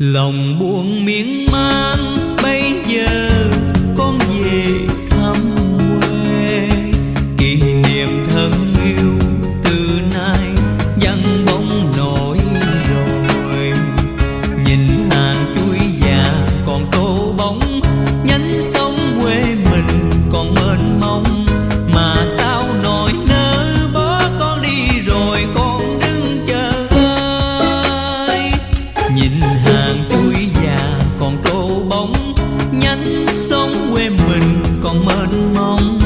Lòng buồn miên man bây giờ con về thăm quê, kỷ niệm thân yêu từ nay vắng bóng nỗi rồi. Nhìn hàng chuối già còn tô bóng, nhánh sông quê mình còn mênh mông, mà sao nỗi nỡ bỏ con đi rồi con đứng chờ ơi. Nhìn hàng chuối già còn tô bóng, nhánh sông quê mình còn mênh mông,